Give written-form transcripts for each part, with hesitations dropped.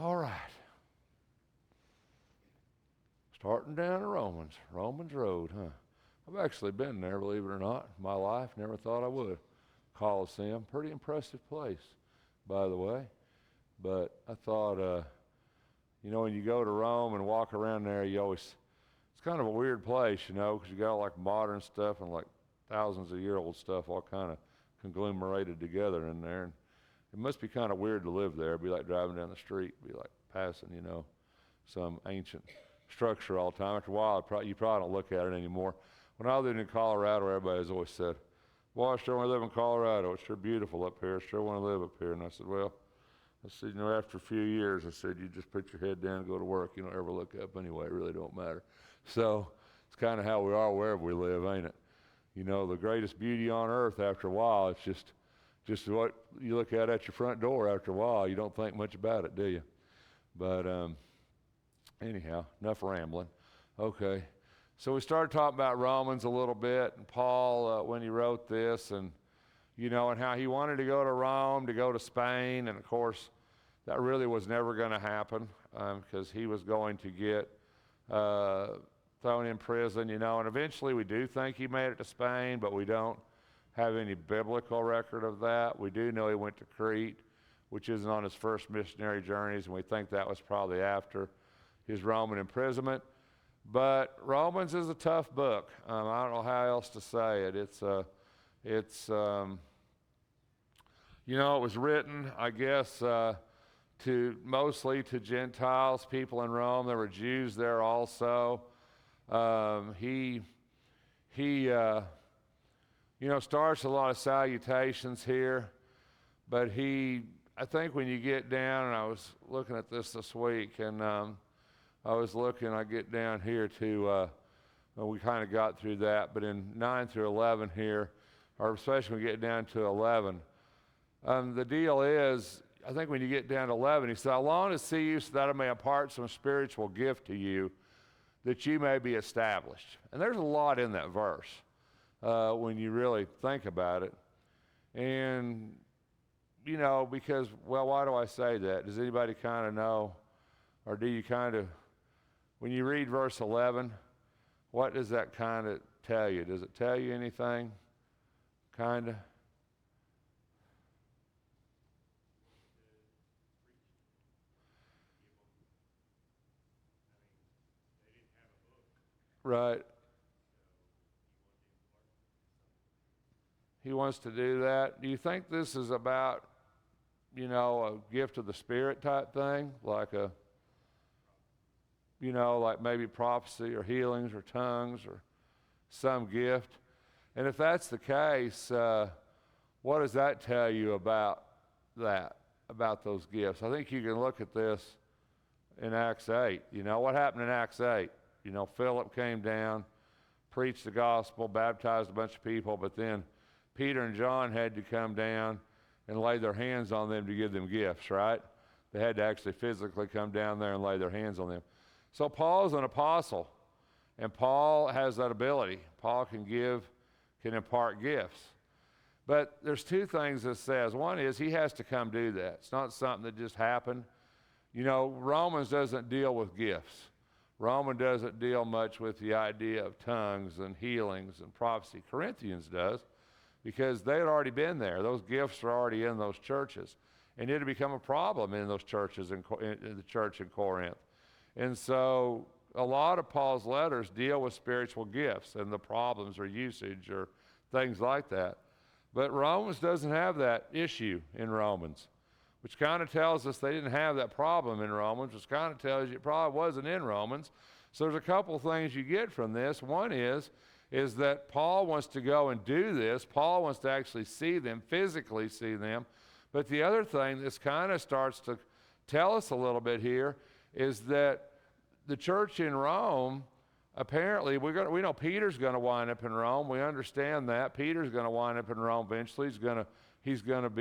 All right. Starting down to Romans Road, huh? I've actually been there, believe it or not, in my life. Never thought I would. Colosseum, pretty impressive place, by the way. But I thought, when you go to Rome and walk around there, it's kind of a weird place, because you got like modern stuff and like thousands of year old stuff all kind of conglomerated together in there. And it must be kind of weird to live there. It'd be like driving down the street, be like passing, some ancient structure all the time. After a while, you probably don't look at it anymore. When I lived in Colorado, everybody's always said, "Boy, I sure want to live in Colorado. It's sure beautiful up here. I sure want to live up here." And I said, after a few years, I said, you just put your head down and go to work. You don't ever look up anyway. It really don't matter. So it's kind of how we are wherever we live, ain't it? The greatest beauty on earth after a while, it's just what you look at your front door after a while. You don't think much about it, do you? But anyhow, enough rambling. Okay. So we started talking about Romans a little bit, and Paul, when he wrote this, and how he wanted to go to Rome, to go to Spain, and of course, that really was never going to happen because he was going to get thrown in prison, and eventually we do think he made it to Spain, but we don't have any biblical record of that. We do know he went to Crete, which isn't on his first missionary journeys, and we think that was probably after his Roman imprisonment. But Romans is a tough book. I don't know how else to say it. It was written, I guess, mostly to Gentiles, people in Rome. There were Jews there also. He starts a lot of salutations here, but I think when you get down, and I was looking at this week, and I get down here to, we kind of got through that, but in 9 through 11 here, or especially when we get down to 11, the deal is, I think when you get down to 11, he said, "I long to see you so that I may impart some spiritual gift to you, that you may be established." And there's a lot in that verse when you really think about it. And, because, why do I say that? Does anybody kind of know? Or do you kind of, when you read verse 11, what does that kind of tell you? Does it tell you anything? Kind of? Right. He wants to do that. Do you think this is about, a gift of the Spirit type thing? Like like maybe prophecy or healings or tongues or some gift? And if that's the case, what does that tell you about that, about those gifts? I think you can look at this in Acts 8. What happened in Acts 8? Philip came down, preached the gospel, baptized a bunch of people, but then Peter and John had to come down and lay their hands on them to give them gifts, right? They had to actually physically come down there and lay their hands on them. So Paul's an apostle, and Paul has that ability. Paul can impart gifts. But there's two things it says. One is he has to come do that. It's not something that just happened. Romans doesn't deal with gifts. Romans doesn't deal much with the idea of tongues and healings and prophecy. Corinthians does, because they had already been there. Those gifts are already in those churches. And it had become a problem in those churches, in the church in Corinth. And so a lot of Paul's letters deal with spiritual gifts and the problems or usage or things like that. But Romans doesn't have that issue in Romans, which kind of tells us they didn't have that problem in Romans, which kind of tells you it probably wasn't in Romans. So there's a couple of things you get from this. One is that Paul wants to go and do this. Paul wants to actually see them, physically see them. But the other thing this kind of starts to tell us a little bit here is that the church in Rome, apparently, we know Peter's going to wind up in Rome. We understand that. Peter's going to wind up in Rome eventually. He's going to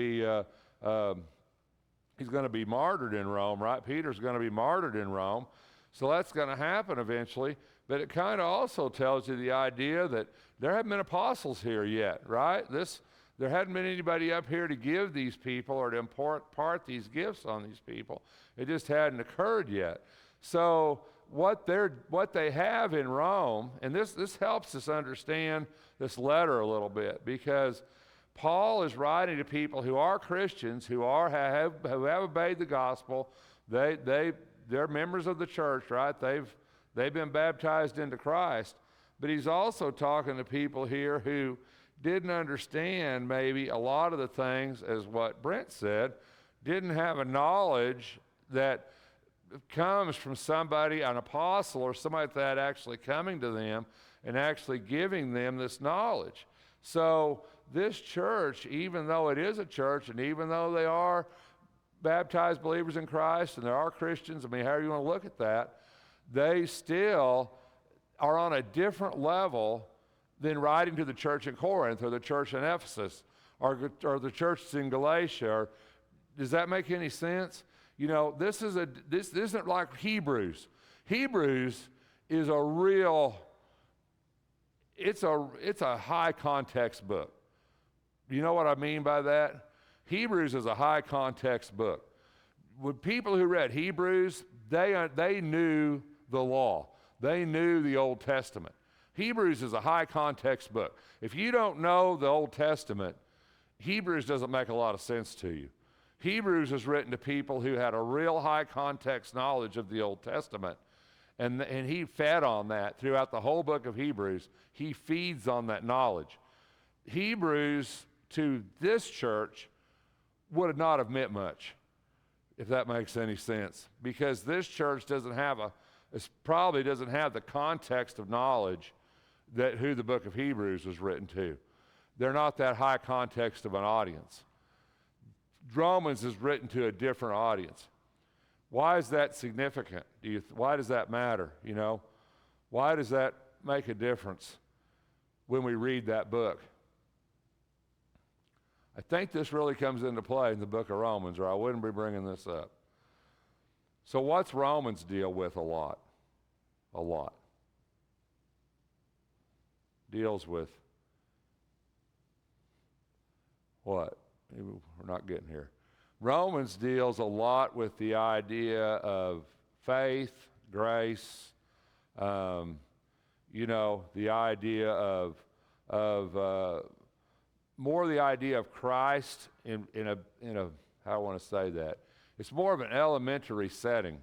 be martyred in Rome, right? Peter's going to be martyred in Rome. So that's going to happen eventually. But it kind of also tells you the idea that there haven't been apostles here yet, right? This There hadn't been anybody up here to give these people or to impart these gifts on these people. It just hadn't occurred yet. So what they have in Rome, and this helps us understand this letter a little bit, because Paul is writing to people who are Christians, who have obeyed the gospel. They're members of the church, right? They've been baptized into Christ. But he's also talking to people here who didn't understand maybe a lot of the things, as what Brent said, didn't have a knowledge that comes from somebody, an apostle or somebody like that, actually coming to them and actually giving them this knowledge. So this church, even though it is a church, and even though they are baptized believers in Christ and there are Christians, I mean, however you want to look at that, they still are on a different level than writing to the church in Corinth or the church in Ephesus or the churches in Galatia. Does that make any sense? You know, this isn't like Hebrews. Hebrews is a real, it's a high context book. You know what I mean by that? Hebrews is a high context book. With people who read Hebrews, they knew the law. They knew the Old Testament. Hebrews is a high context book. If you don't know the Old Testament, Hebrews doesn't make a lot of sense to you. Hebrews is written to people who had a real high context knowledge of the Old Testament, and he fed on that throughout the whole book of Hebrews. He feeds on that knowledge. Hebrews to this church would not have meant much, if that makes any sense, because this church probably doesn't have the context of knowledge that who the book of Hebrews was written to. They're not that high context of an audience. Romans is written to a different audience. Why is that significant? Why does that matter? You know, why does that make a difference when we read that book? I think this really comes into play in the book of Romans, or I wouldn't be bringing this up. So what's Romans deal with a lot? A lot. Deals with what? Maybe we're not getting here. Romans deals a lot with the idea of faith, grace, you know, the idea of more the idea of Christ in a how do I want to say that? It's more of an elementary setting,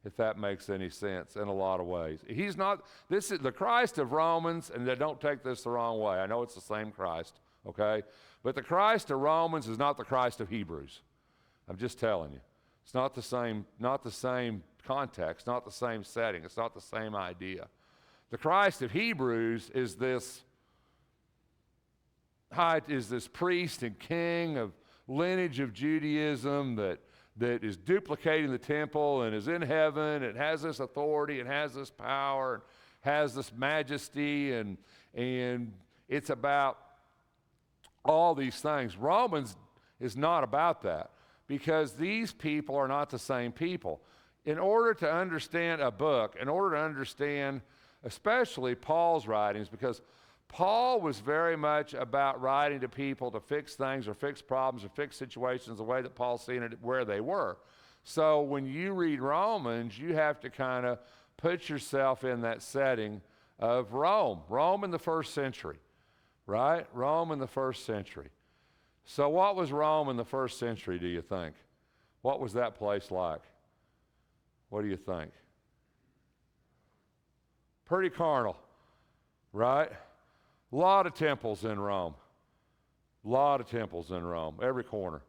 if that makes any sense, in a lot of ways. He's not, this is the Christ of Romans, and don't take this the wrong way. I know it's the same Christ, okay? But the Christ of Romans is not the Christ of Hebrews. I'm just telling you. It's not the same context, not the same setting. It's not the same idea. The Christ of Hebrews is this priest and king of lineage of Judaism that is duplicating the temple and is in heaven and has this authority and has this power and has this majesty, and it's about all these things. Romans is not about that, because these people are not the same people. In order to understand a book, in order to understand especially Paul's writings, because Paul was very much about writing to people to fix things or fix problems or fix situations the way that Paul's seen it where they were. So when you read Romans, you have to kind of put yourself in that setting of Rome in the first century, right? Rome in the first century. So what was Rome in the first century, do you think? What was that place like? What do you think? Pretty carnal, right? A lot of temples in Rome. A lot of temples in Rome. Every corner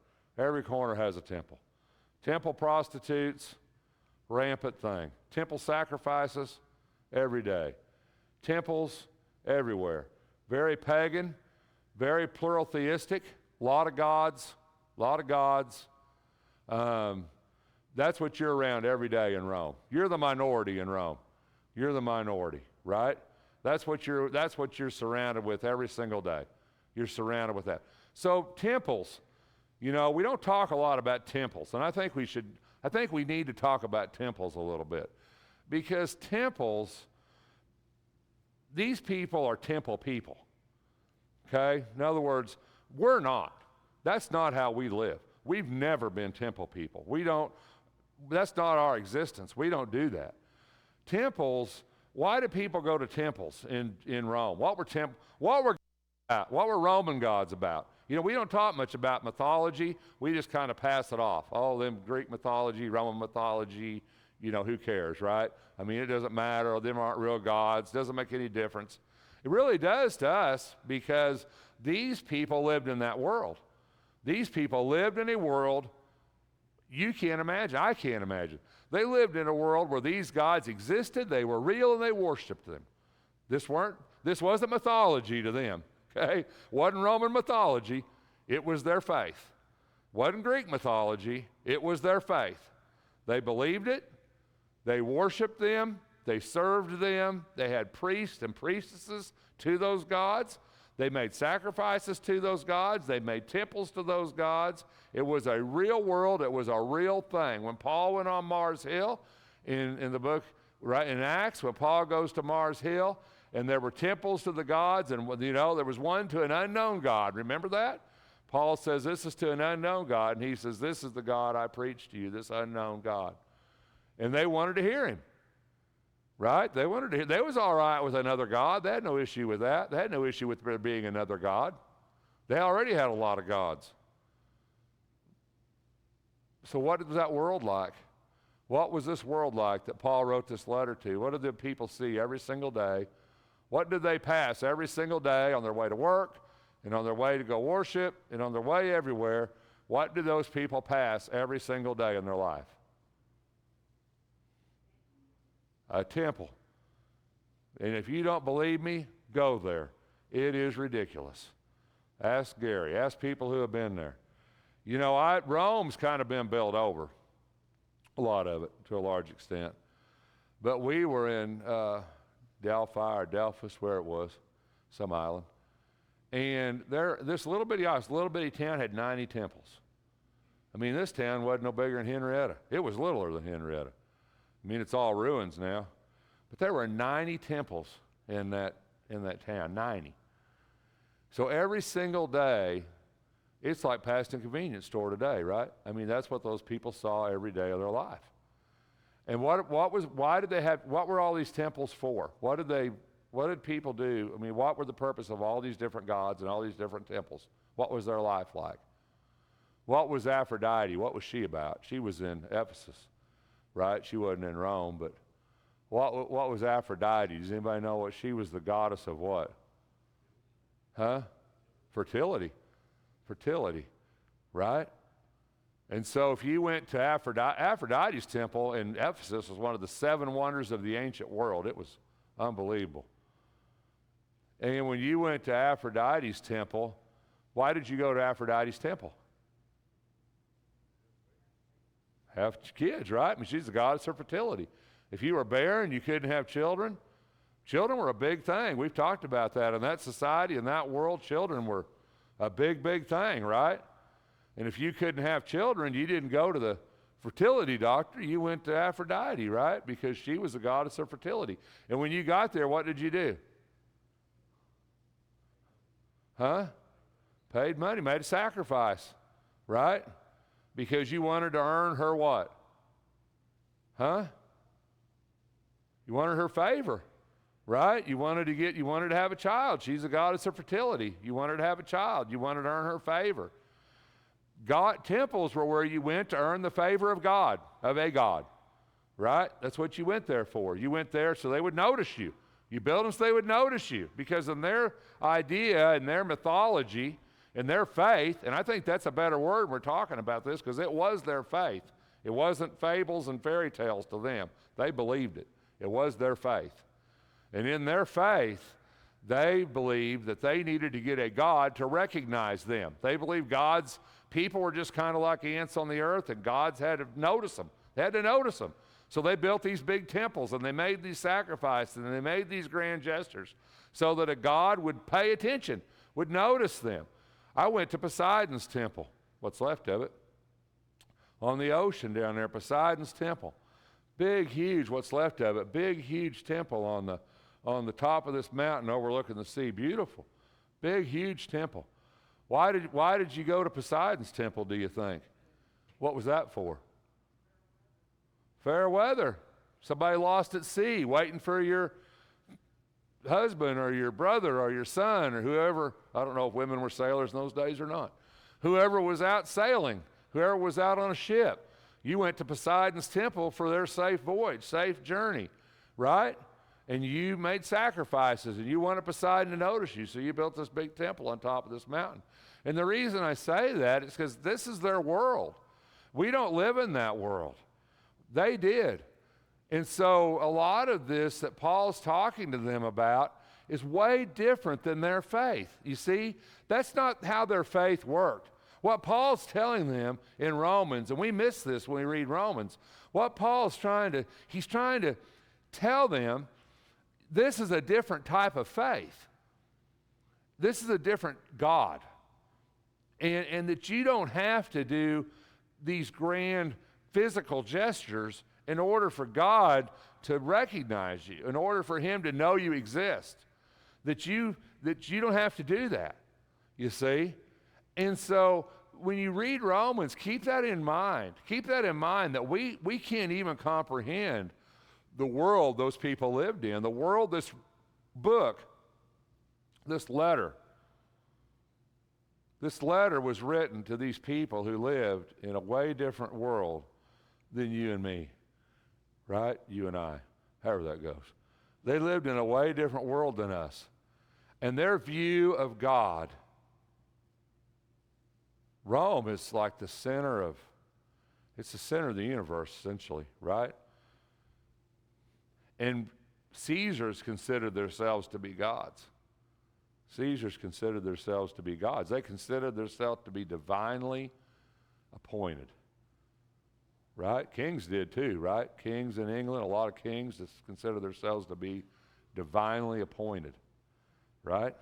has a temple. Temple prostitutes, rampant thing. Temple sacrifices, every day. Temples everywhere. Very pagan, very plural theistic, a lot of gods. That's what you're around every day in Rome. You're the minority in Rome. You're the minority, right? That's what you're surrounded with every single day. You're surrounded with that. So temples, you know, we don't talk a lot about temples, and I think we need to talk about temples a little bit, because temples, these people are temple people. Okay? In other words, We're not. That's not how we live. We've never been temple people. That's not our existence. We don't do that. Temples, why do people go to temples in Rome? What were Roman gods about? You know, we don't talk much about mythology. We just kind of pass it off. Oh, them Greek mythology, Roman mythology, you know, who cares, right? I mean, it doesn't matter. Them aren't real gods. Doesn't make any difference. It really does to us because these people lived in that world. These people lived in a world you can't imagine. I can't imagine. They lived in a world where these gods existed, they were real, and they worshiped them. This wasn't mythology to them, okay? Wasn't Roman mythology, it was their faith. Wasn't Greek mythology, it was their faith. They believed it, they worshiped them, they served them, they had priests and priestesses to those gods. They made sacrifices to those gods. They made temples to those gods. It was a real world. It was a real thing. When Paul went on Mars Hill in the book, right in Acts, when Paul goes to Mars Hill, and there were temples to the gods, and you know, there was one to an unknown God. Remember that? Paul says, this is to an unknown God, and he says, this is the God I preach to you, this unknown God. And they wanted to hear him. Right? They was all right with another God. They had no issue with that. They had no issue with there being another God. They already had a lot of gods. So what was that world like? What was this world like that Paul wrote this letter to? What did the people see every single day? What did they pass every single day on their way to work and on their way to go worship and on their way everywhere? What did those people pass every single day in their life? A temple. And if you don't believe me, go there. It is ridiculous. Ask Gary. Ask people who have been there. You know, Rome's kind of been built over, a lot of it to a large extent. But we were in Delphi or Delphus, where it was, some island. And this little bitty town had 90 temples. I mean, this town wasn't no bigger than Henrietta. It was littler than Henrietta. I mean, it's all ruins now. But there were 90 temples in that town, 90. So every single day, it's like past a convenience store today, right? I mean, that's what those people saw every day of their life. And what were all these temples for? What did people do? I mean, what were the purpose of all these different gods and all these different temples? What was their life like? What was Aphrodite? What was she about? She was in Ephesus. Right? She wasn't in Rome, but what was Aphrodite? Does anybody know what she was? The goddess of what? Huh? Fertility. Fertility, right? And so if you went to Aphrodite's temple in Ephesus was one of the 7 wonders of the ancient world. It was unbelievable. And when you went to Aphrodite's temple, why did you go to Aphrodite's temple? Have kids, right? I mean, she's the goddess of fertility. If you were barren, you couldn't have children. Children were a big thing. We've talked about that. In that society, in that world, children were a big, big thing, right? And if you couldn't have children, you didn't go to the fertility doctor. You went to Aphrodite, right? Because she was the goddess of fertility. And when you got there, what did you do? Huh? Paid money, made a sacrifice, right? Because you wanted to earn her what? Huh? You wanted her favor, right? You wanted to have a child. She's a goddess of fertility. You wanted to have a child. You wanted to earn her favor. Temples were where you went to earn the favor of God, of a God, right? That's what you went there for. You went there so they would notice you. You built them so they would notice you, because in their idea and their mythology, in their faith, and I think that's a better word when we're talking about this, because it was their faith. It wasn't fables and fairy tales to them. They believed it. It was their faith. And in their faith, they believed that they needed to get a God to recognize them. They believed God's people were just kind of like ants on the earth, and gods had to notice them. They had to notice them. So they built these big temples, and they made these sacrifices, and they made these grand gestures so that a God would pay attention, would notice them. I went to Poseidon's temple, what's left of it, on the ocean down there, Poseidon's temple. Big, huge, what's left of it, big, huge temple on the top of this mountain overlooking the sea. Beautiful. Big, huge temple. Why did you go to Poseidon's temple, do you think? What was that for? Fair weather. Somebody lost at sea, waiting for your husband or your brother or your son or whoever. I don't know if women were sailors in those days or not. Whoever was out sailing, whoever was out on a ship. You went to Poseidon's temple for their safe voyage, safe journey, right? And you made sacrifices, and you wanted Poseidon to notice you, so you built this big temple on top of this mountain. And the reason I say that is because this is their world. We don't live in that world. They did. And so a lot of this that Paul's talking to them about is way different than their faith. You see, that's not how their faith worked. What Paul's telling them in Romans, and we miss this when we read Romans, what Paul's he's trying to tell them, this is a different type of faith. This is a different God. And that you don't have to do these grand physical gestures in order for God to recognize you, in order for him to know you exist. That you don't have to do that, you see? And so when you read Romans, keep that in mind. Keep that in mind that we can't even comprehend the world those people lived in, the world this book, this letter was written to these people who lived in a way different world than you and me, right? You and I, however that goes. They lived in a way different world than us. And their view of God, Rome is like the center of the universe, essentially, right? And Caesars considered themselves to be gods. Caesars considered themselves to be gods. They considered themselves to be divinely appointed. Right? Kings did too, right? Kings in England, a lot of kings consider themselves to be divinely appointed. Right?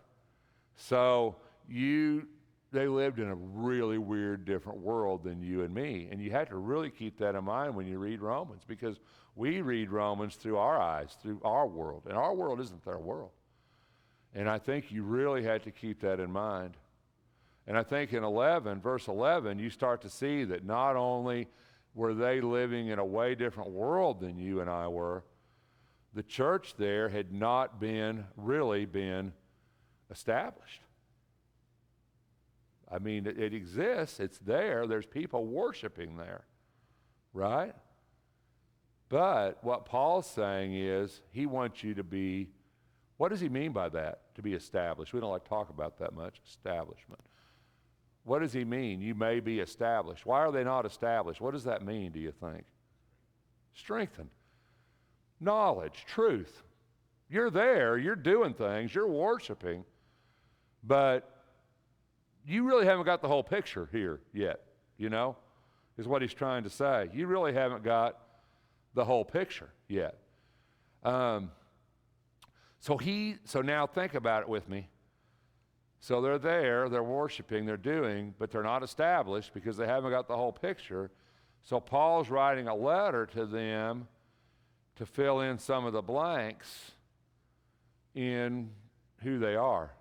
So they lived in a really weird, different world than you and me. And you have to really keep that in mind when you read Romans, because we read Romans through our eyes, through our world. And our world isn't their world. And I think you really had to keep that in mind. And I think in verse 11, you start to see that not only were they living in a way different world than you and I were, the church there had not really been established. I mean, it exists, it's there, there's people worshiping there, right? But what Paul's saying is he wants you to be, what does he mean by that, to be established? We don't like to talk about that much, establishment. What does he mean? You may be established. Why are they not established? What does that mean, do you think? Strengthened. Knowledge, truth. You're there, you're doing things, you're worshiping, but you really haven't got the whole picture here yet, is what he's trying to say. You really haven't got the whole picture yet. So now think about it with me. So they're there, they're worshiping, they're doing, but they're not established because they haven't got the whole picture. So Paul's writing a letter to them to fill in some of the blanks in who they are.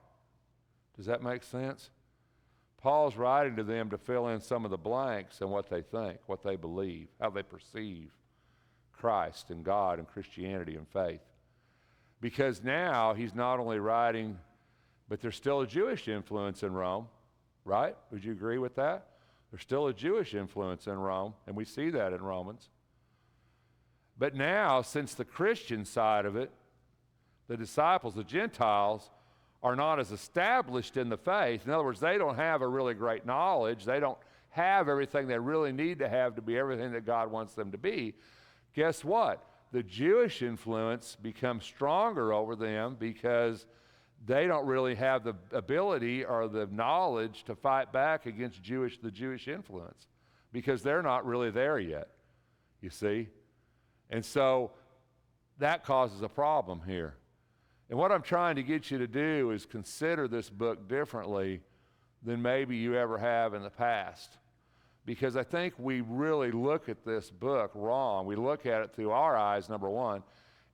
Does that make sense? Paul's writing to them to fill in some of the blanks in what they think, what they believe, how they perceive Christ and God and Christianity and faith. Because now he's not only writing, but there's still a Jewish influence in Rome, right? Would you agree with that? There's still a Jewish influence in Rome, and we see that in Romans. But now, since the Christian side of it, the disciples, the Gentiles, are not as established in the faith. In other words, they don't have a really great knowledge. They don't have everything they really need to have to be everything that God wants them to be. Guess what? The Jewish influence becomes stronger over them because they don't really have the ability or the knowledge to fight back against the Jewish influence because they're not really there yet, you see? And so that causes a problem here. And what I'm trying to get you to do is consider this book differently than maybe you ever have in the past. Because I think we really look at this book wrong. We look at it through our eyes, number one,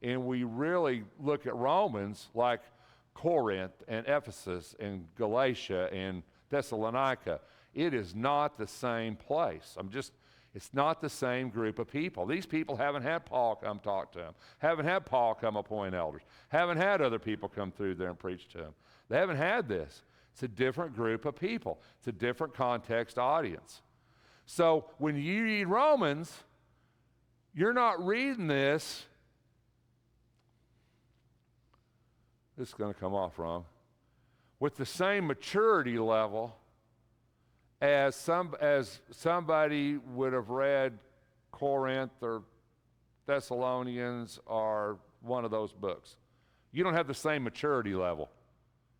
and we really look at Romans like Corinth and Ephesus and Galatia and Thessalonica. It is not the same place. It's not the same group of people. These people haven't had Paul come talk to them, haven't had Paul come appoint elders, haven't had other people come through there and preach to them. They haven't had this. It's a different group of people. It's a different context audience. So when you read Romans, you're not reading this. This is going to come off wrong. With the same maturity level as somebody would have read Corinth or Thessalonians or one of those books. You don't have the same maturity level,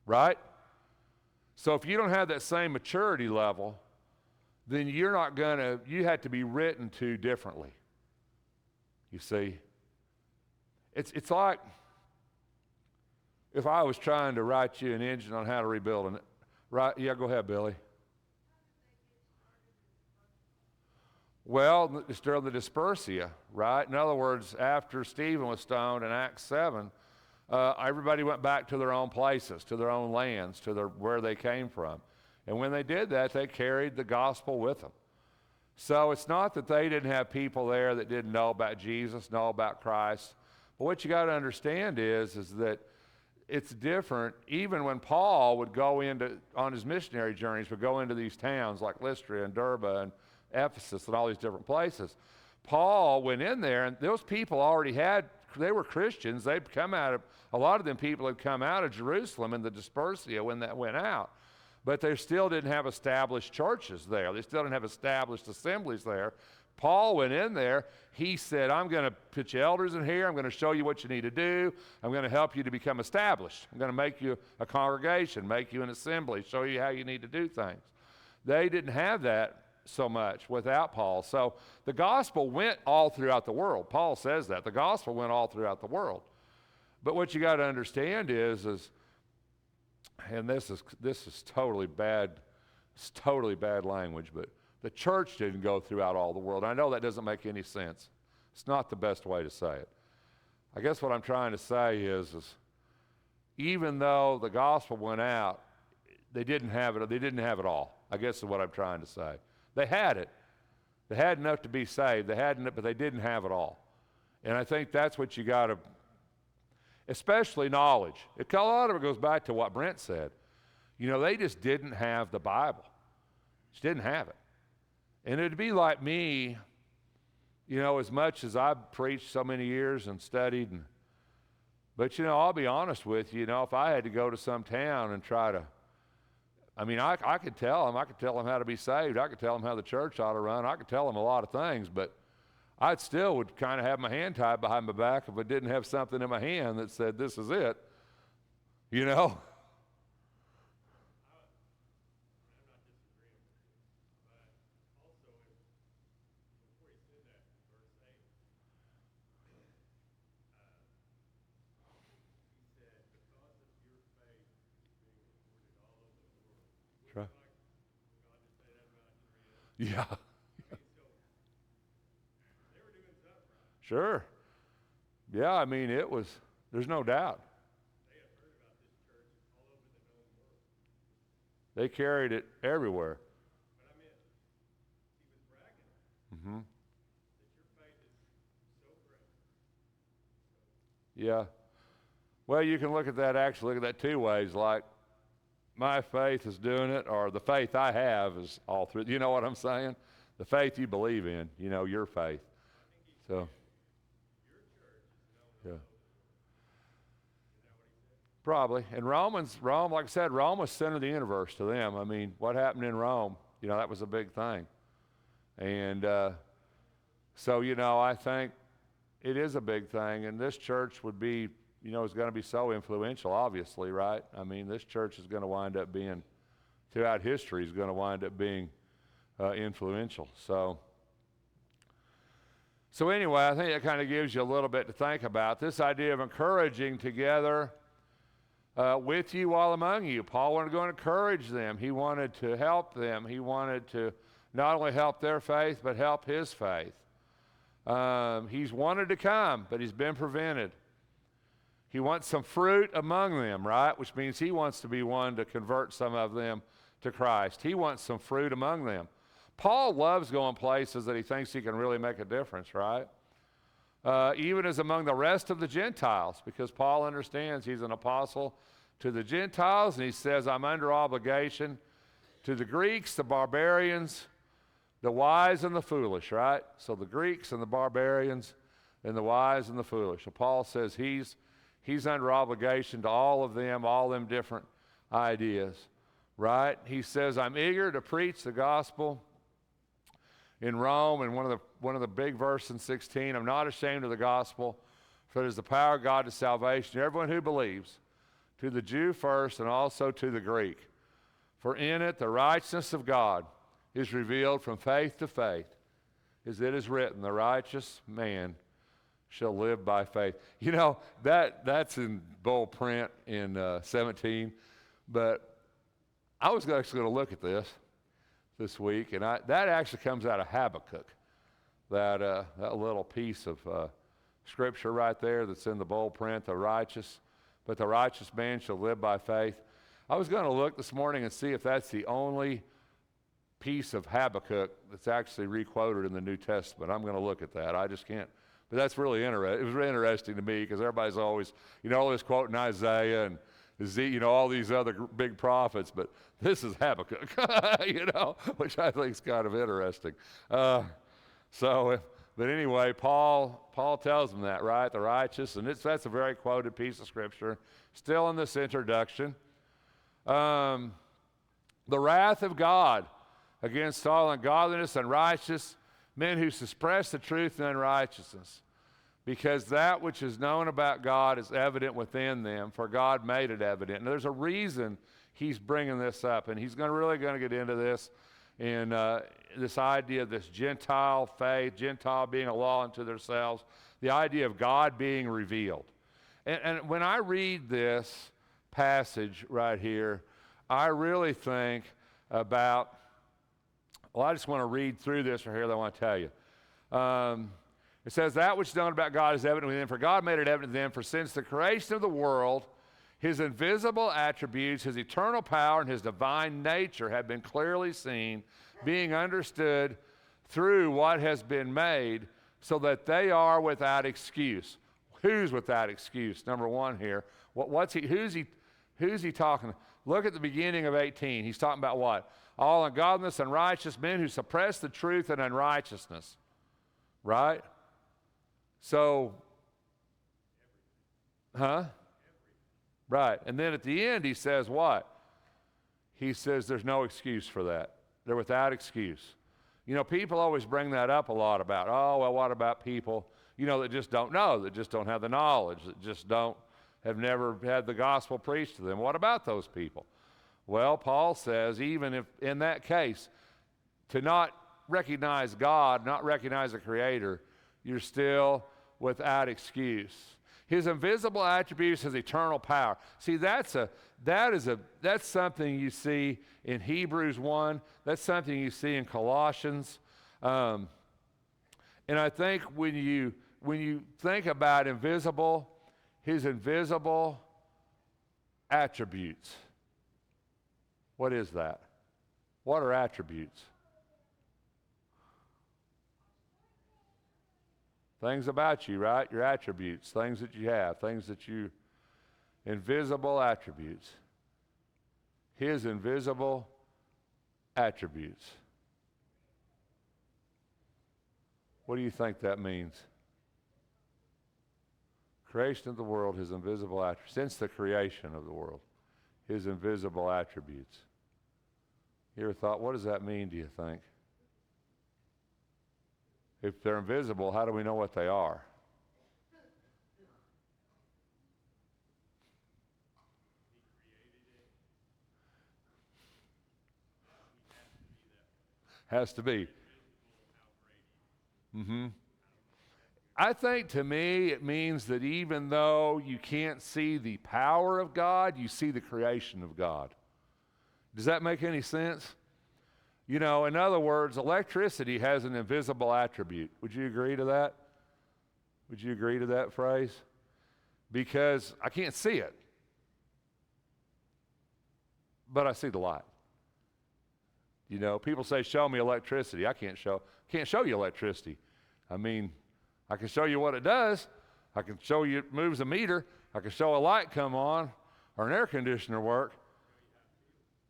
right? So if you don't have that same maturity level, then you have to be written to differently. You see? It's like if I was trying to write you an engine on how to rebuild it. Right? Yeah, go ahead, Billy. Well, it's during the Dispersia, right? In other words, after Stephen was stoned in Acts 7, everybody went back to their own places, to their own lands, to where they came from. And when they did that, they carried the gospel with them. So it's not that they didn't have people there that didn't know about Jesus, know about Christ. But what you got to understand is that it's different. Even when Paul would go on his missionary journeys, would go into these towns like Lystra and Derbe and Ephesus and all these different places. Paul went in there, and those people they were Christians. A lot of them people had come out of Jerusalem in the Dispersia when that went out. But they still didn't have established churches there. They still didn't have established assemblies there. Paul went in there. He said, I'm going to put you elders in here. I'm going to show you what you need to do. I'm going to help you to become established. I'm going to make you a congregation, make you an assembly, show you how you need to do things. They didn't have that so much without Paul. So the gospel went all throughout the world. Paul says that. The gospel went all throughout the world. But what you got to understand is, and this is totally bad, it's totally bad language, but the church didn't go throughout all the world. I know that doesn't make any sense. It's not the best way to say it. I guess what I'm trying to say is even though the gospel went out, they didn't have it. They didn't have it all. I guess is what I'm trying to say. They had it. They had enough to be saved. They had enough, but they didn't have it all. And I think that's what you got to, especially knowledge. A lot of it goes back to what Brent said. You know, they just didn't have the Bible. Just didn't have it. And it'd be like me, you know, as much as I've preached so many years and studied. But, you know, I'll be honest with you, if I had to go to some town and try to, I could tell them how to be saved. I could tell them how the church ought to run. I could tell them a lot of things, but I still would kind of have my hand tied behind my back if I didn't have something in my hand that said, this is it, you know? Yeah. Sure. Yeah, there's no doubt. They carried it everywhere. Mm-hmm. Yeah. Well, you can look at that two ways, like my faith is doing it, or the faith I have is all through. You know what I'm saying? The faith you believe in, your faith. So, yeah. Probably. And Rome, like I said, Rome was center of the universe to them. What happened in Rome, that was a big thing. And so, I think it is a big thing. And this church would be, is going to be so influential, obviously, right? This church is going to wind up being, throughout history, is going to wind up being influential. So anyway, I think that kind of gives you a little bit to think about. This idea of encouraging together with you while among you. Paul wanted to go and encourage them. He wanted to help them. He wanted to not only help their faith, but help his faith. He's wanted to come, but he's been prevented. He wants some fruit among them, right? Which means he wants to be one to convert some of them to Christ. He wants some fruit among them. Paul loves going places that he thinks he can really make a difference, right? Even as among the rest of the Gentiles, because Paul understands he's an apostle to the Gentiles, and he says, I'm under obligation to the Greeks, the barbarians, the wise and the foolish, right? So the Greeks and the barbarians and the wise and the foolish. So Paul says he's under obligation to all of them different ideas, right? He says, I'm eager to preach the gospel in Rome, and one of the big verses in 16, I'm not ashamed of the gospel, for it is the power of God to salvation to everyone who believes, to the Jew first and also to the Greek. For in it the righteousness of God is revealed from faith to faith, as it is written, the righteous man shall live by faith. You know, that's in bold print in 17, but I was actually going to look at this week, and that actually comes out of Habakkuk, that little piece of scripture right there that's in the bold print, the righteous man shall live by faith. I was going to look this morning and see if that's the only piece of Habakkuk that's actually requoted in the New Testament. I'm going to look at that. I just can't. But that's really interesting. It was really interesting to me because everybody's always, always quoting Isaiah and all these other big prophets, but this is Habakkuk, which I think is kind of interesting. But anyway, Paul tells them that, right? The righteous, and that's a very quoted piece of scripture. Still in this introduction, the wrath of God against all ungodliness and righteous men who suppress the truth and unrighteousness, because that which is known about God is evident within them, for God made it evident. And there's a reason he's bringing this up, and he's really going to get into this in this idea of this Gentile faith, Gentile being a law unto themselves, the idea of God being revealed. And when I read this passage right here, I really think about, I just want to read through this right here that I want to tell you. It says, that which is known about God is evident within them, for God made it evident to them, for since the creation of the world, his invisible attributes, his eternal power, and his divine nature have been clearly seen, being understood through what has been made, so that they are without excuse. Who's without excuse? Number one here. Who's he talking? Look at the beginning of 18. He's talking about what? All ungodliness and righteous men who suppress the truth and unrighteousness. Right? So, Right. And then at the end he says what? He says there's no excuse for that. They're without excuse. People always bring that up a lot about, what about people, that just don't know, that just don't have the knowledge, that just have never had the gospel preached to them. What about those people? Well, Paul says, even if in that case, to not recognize God, not recognize the Creator, you're still without excuse. His invisible attributes, his eternal power. See, that's something you see in Hebrews 1. That's something you see in Colossians. And I think when you think about his invisible attributes, what is that? What are attributes? Things about you, right? Your attributes, things that you have, invisible attributes. His invisible attributes. What do you think that means? Creation of the world, his invisible attributes. Since the creation of the world, his invisible attributes. You ever thought, what does that mean, do you think? If they're invisible, how do we know what they are? Has to be. I think to me it means that even though you can't see the power of God, you see the creation of God. Does that make any sense? In other words, electricity has an invisible attribute. Would you agree to that? Would you agree to that phrase? Because I can't see it, but I see the light. You know, people say, show me electricity. I can't show you electricity. I mean, I can show you what it does. I can show you it moves a meter. I can show a light come on or an air conditioner work.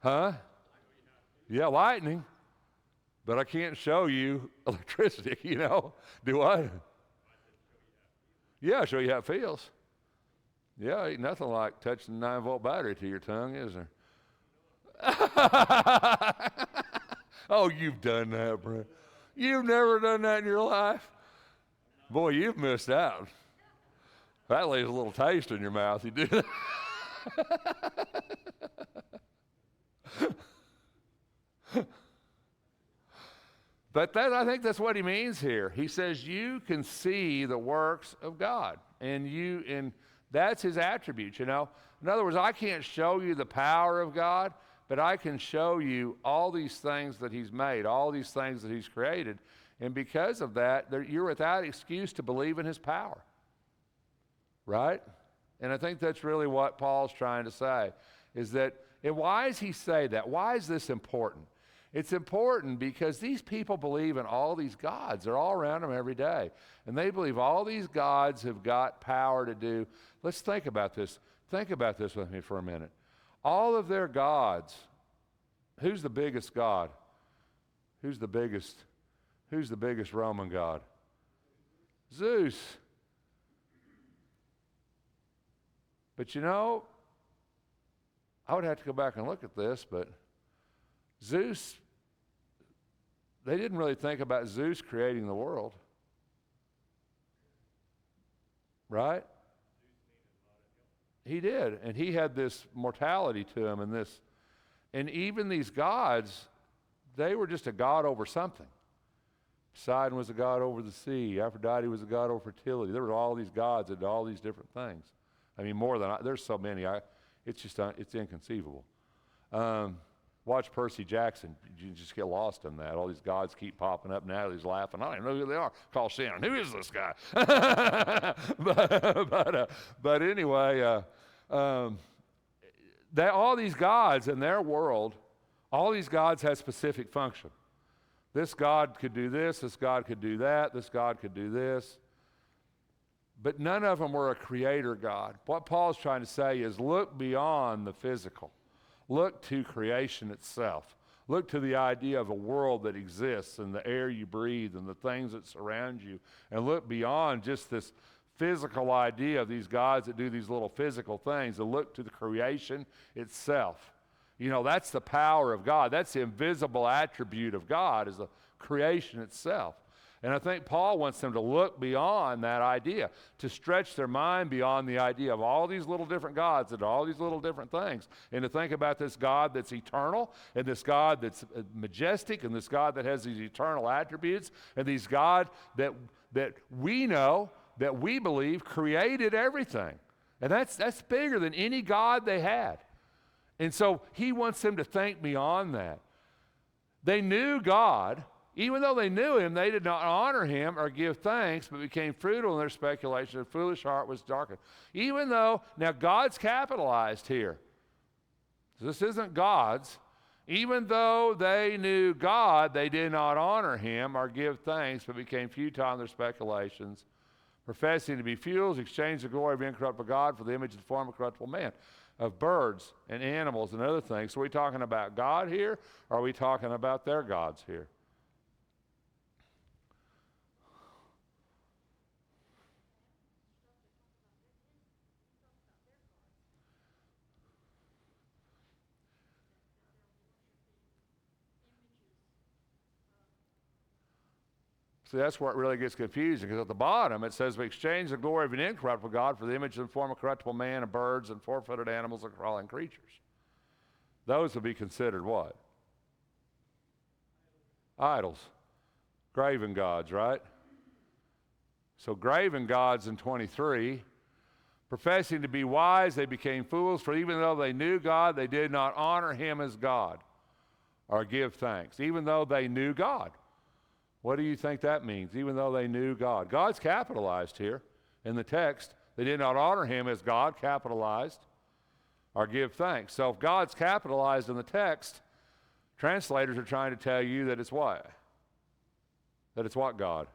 Huh? Yeah, lightning. But I can't show you electricity, you know. Do I? Yeah, show you how it feels. Yeah, ain't nothing like touching a 9-volt battery to your tongue, is there? Oh, you've done that, bro. You've never done that in your life? Boy, you've missed out. That leaves a little taste in your mouth. You do that. But I think that's what he means here. He says you can see the works of God, and that's his attributes, you know. In other words, I can't show you the power of God, but I can show you all these things that he's made, all these things that he's created, and because of that, you're without excuse to believe in his power, right? And I think that's really what Paul's trying to say, is that, and why does he say that? Why is this important? It's important because these people believe in all these gods. They're all around them every day. And they believe all these gods have got power to do. Let's think about this. Think about this with me for a minute. All of their gods, who's the biggest god? Who's the biggest Roman god? Zeus. But you know, I would have to go back and look at this, but Zeus, they didn't really think about Zeus creating the world. Right? He did, and he had this mortality to him, and even these gods, they were just a god over something. Poseidon was a god over the sea. Aphrodite was a god over fertility. There were all these gods that did all these different things. I mean, there's so many. It's inconceivable. Watch Percy Jackson. You just get lost in that. All these gods keep popping up. Natalie's laughing. I don't even know who they are. Call Shannon. Who is this guy? but anyway, all these gods in their world, all these gods had specific function. This god could do this. This god could do that. This god could do this. But none of them were a creator God. What Paul's trying to say is look beyond the physical. Look to creation itself. Look to the idea of a world that exists and the air you breathe and the things that surround you. And look beyond just this physical idea of these gods that do these little physical things, and look to the creation itself. You know, that's the power of God. That's the invisible attribute of God, is the creation itself. And I think Paul wants them to look beyond that idea, to stretch their mind beyond the idea of all these little different gods and all these little different things, and to think about this God that's eternal, and this God that's majestic, and this God that has these eternal attributes, and these God that we know, that we believe created everything. And that's bigger than any God they had. And so he wants them to think beyond that. They knew God. Even though they knew him, they did not honor him or give thanks, but became futile in their speculation. A foolish heart was darkened. Even though, now God's capitalized here. This isn't God's. Even though they knew God, they did not honor him or give thanks, but became futile in their speculations, professing to be fools, exchanged the glory of incorruptible God for the image and form of corruptible man, of birds and animals and other things. So are we talking about God here, or are we talking about their gods here? See, that's where it really gets confusing, because at the bottom it says, we exchange the glory of an incorruptible God for the image and form of corruptible man and birds and four-footed animals and crawling creatures. Those would be considered what? Idols. Graven gods, right? So graven gods in 23, professing to be wise, they became fools, for even though they knew God, they did not honor him as God or give thanks, even though they knew God. What do you think that means? Even though they knew God. God's capitalized here in the text. They did not honor him as God, capitalized, or give thanks. So if God's capitalized in the text, Translators are trying to tell you that it's what? That it's what God?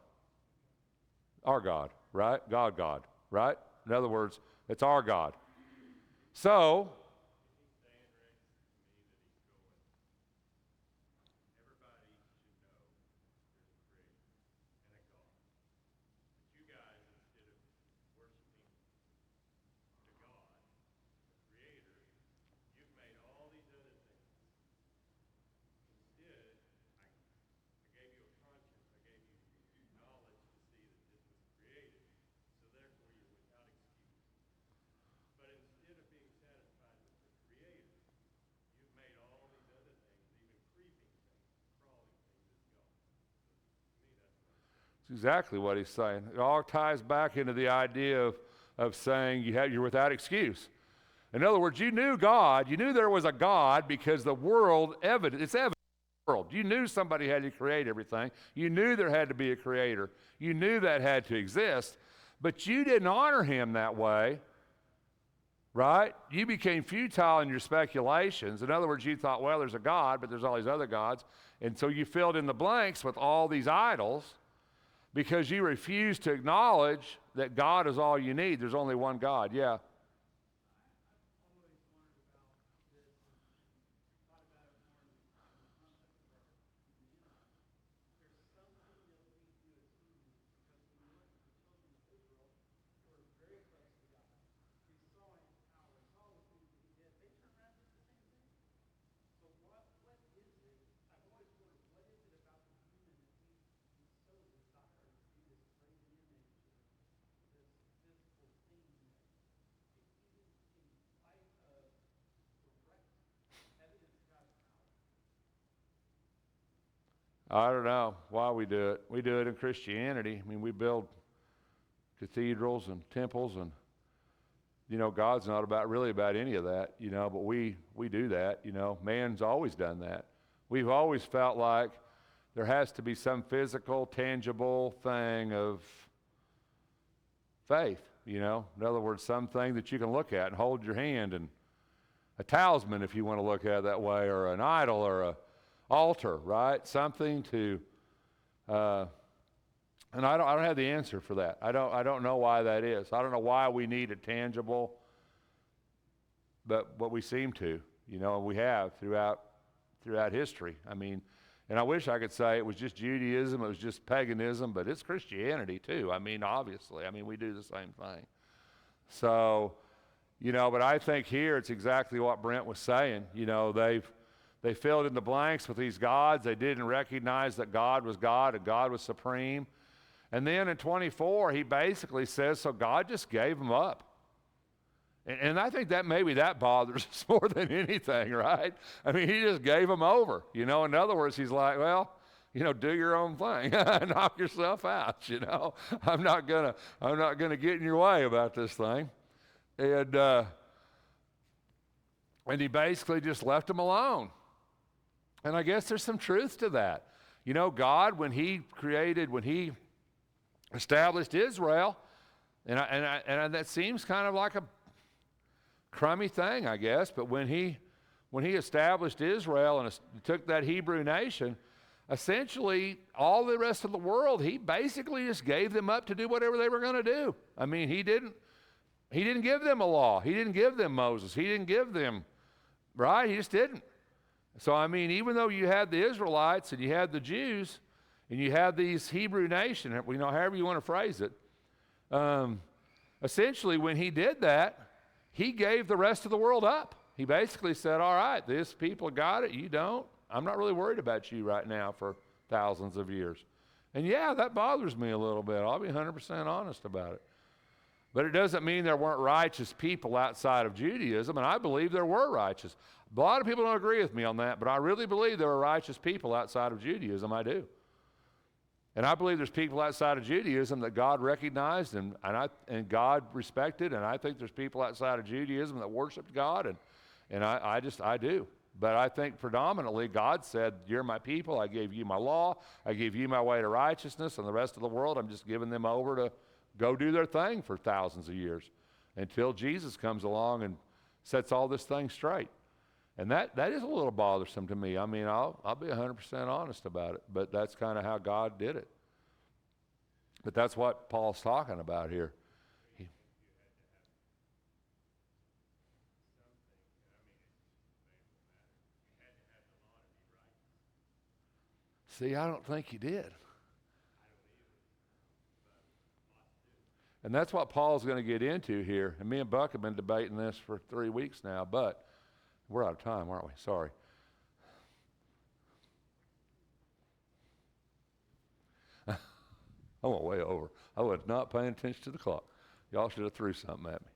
Our God, right? God, right? In other words, it's our God. So, it's exactly what he's saying. It all ties back into the idea of saying you're without excuse. In other words, you knew God, you knew there was a God because the world, it's evident in the world. You knew somebody had to create everything. You knew there had to be a creator. You knew that had to exist, but you didn't honor him that way, right? You became futile in your speculations. In other words, you thought, well, there's a God, but there's all these other gods. And so you filled in the blanks with all these idols because you refused to acknowledge that God is all you need. There's only one God, yeah. I don't know why we do it. We do it in Christianity. I mean, we build cathedrals and temples, and God's not really about any of that, but we do that. Man's always done that. We've always felt like there has to be some physical, tangible thing of faith, in other words, something that you can look at and hold your hand, and a talisman, if you want to look at it that way, or an idol, or a altar, right? Something to, and I don't have the answer for that. I don't know why that is. I don't know why we need a tangible, but we seem to, and we have throughout history. I mean, and I wish I could say it was just Judaism, it was just paganism, but it's Christianity too. I mean, obviously, we do the same thing. So, but I think here it's exactly what Brent was saying. They filled in the blanks with these gods. They didn't recognize that God was God and God was supreme. And then in 24, he basically says, so God just gave them up. And I think that maybe that bothers us more than anything, right? I mean, he just gave them over. In other words, he's like, well, do your own thing. Knock yourself out, I'm not gonna get in your way about this thing. And he basically just left them alone. And I guess there's some truth to that. God, when he established Israel, and that seems kind of like a crummy thing, I guess, but when he established Israel and took that Hebrew nation, essentially all the rest of the world, he basically just gave them up to do whatever they were going to do. I mean, he didn't give them a law. He didn't give them Moses. He didn't give them, right? He just didn't. So, even though you had the Israelites and you had the Jews and you had these Hebrew nation, however you want to phrase it, essentially when he did that, he gave the rest of the world up. He basically said, all right, this people got it, you don't. I'm not really worried about you right now for thousands of years. And yeah, that bothers me a little bit. I'll be 100% honest about it. But it doesn't mean there weren't righteous people outside of Judaism, and I believe there were righteous. A lot of people don't agree with me on that, but I really believe there were righteous people outside of Judaism. I do. And I believe there's people outside of Judaism that God recognized and God respected, and I think there's people outside of Judaism that worshiped God, and I do. But I think predominantly God said, you're my people, I gave you my law, I gave you my way to righteousness, and the rest of the world I'm just giving them over to go do their thing for thousands of years until Jesus comes along and sets all this thing straight. And that is a little bothersome to me. I mean, I'll be 100% honest about it, but that's kind of how God did it. But that's what Paul's talking about here. See, I don't think he did. And that's what Paul's going to get into here. And me and Buck have been debating this for 3 weeks now, but we're out of time, aren't we? Sorry. I went way over. I was not paying attention to the clock. Y'all should have threw something at me.